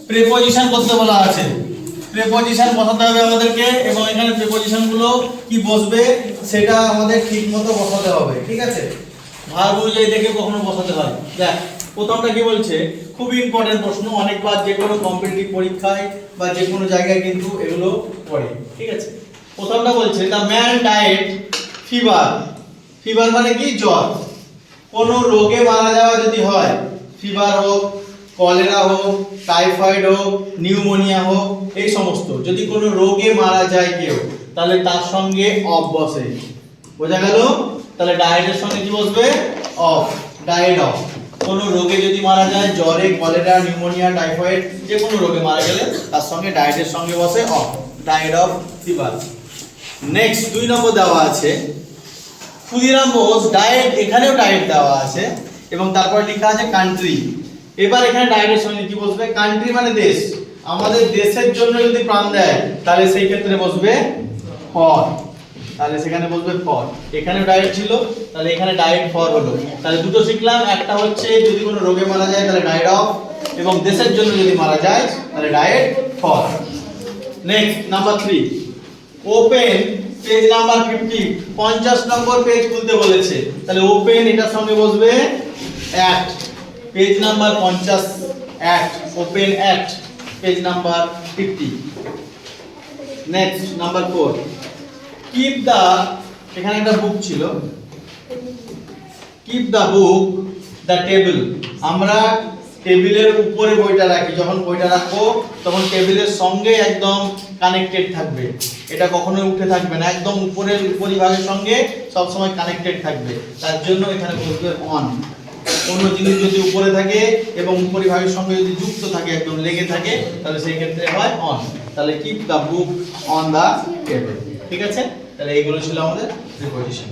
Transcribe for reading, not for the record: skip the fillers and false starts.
Preposition করতে বলা আছে। প্রিপজিশন বসাতে হবে আমাদেরকে, এবং এখানে প্রিপজিশন গুলো কি বসবে সেটা আমাদের ঠিকমতো বসাতে হবে, ঠিক আছে? ভার্ব অনুযায়ী দেখে কখনো বসাতে হয়। দেখ প্রথমটা কি বলছে, খুবই ইম্পর্টেন্ট প্রশ্ন, অনেকবার যে কোনো কম্পিটিটিভ পরীক্ষায় বা যে কোনো জায়গায় কিন্তু এগুলো পড়ে, ঠিক আছে? প্রথমটা বলছে the man died fever. Fever মানে কি? জ্বর। কোনো রোগে মারা যাওয়া যদি হয়, ফিভার হোক, কলেরা হোক, টাইফয়েড হোক, নিউমোনিয়া হোক, এই সমস্ত যদি কোনো রোগে মারা যায় কেউ, তাহলে তার সঙ্গে অফ বসে। বোঝা গেল? তাহলে ডায়েটের সঙ্গে কি বসবে? অফ। Died of. কোনো রোগে যদি মারা যায়, জ্বরে, কলেরা, নিউমোনিয়া, টাইফয়েড, যে কোনো রোগে মারা গেলে তার সঙ্গে ডায়েটের সঙ্গে বসে of. Died of fever. Next 2 নম্বর দেওয়া আছে ক্ষুদিরাম বোস ডায়েট। এখানেও ডায়েট দেওয়া আছে এবং তারপর লেখা আছে কান্ট্রি। এবার এখানে ডায়েটের সঙ্গে কি বসবে? কান্ট্রি মানে দেশ। আমাদের দেশের জন্য যদি প্রাণ দেয় তাহলে সেই ক্ষেত্রে বসবে ফর। তাহলে সেখানে বসবে ফর। এখানে ডায়েট ছিল, তাহলে এখানে ডায়েট ফর হলো। তাহলে দুটো শিখলাম, একটা হচ্ছে যদি কোনো রোগে মারা যায় তাহলে ডায়েট অফ, এবং দেশের জন্য যদি মারা যায় তাহলে died for. Next number 3, open page number 50। 50 number page খুলতে বলেছে, তাহলে ওপেন এটার সঙ্গে বসবে at. Page number 50 at, open at page number 50। Next number 4, keep the, এখানে একটা বুক ছিল, keep the book the table. আমরা টেবিলের উপরে বইটা রাখি, যখন বইটা রাখবো তখন টেবিলের সঙ্গে একদম কানেক্টেড থাকবে, এটা কখনোই উঠে থাকবে না, একদম উপরের উপরিভাগের সঙ্গে সব সময় কানেক্টেড থাকবে। তার জন্য এখানে বসবে অন। কোনো জিনিস যদি উপরে থাকে এবং উপরিভাগের সঙ্গে যদি যুক্ত থাকে, একদম লেগে থাকে, তাহলে সেই ক্ষেত্রে হয় অন। তাহলে keep the book on the table, ঠিক আছে? তাহলে এইগুলো ছিল আমাদের প্রিপজিশন।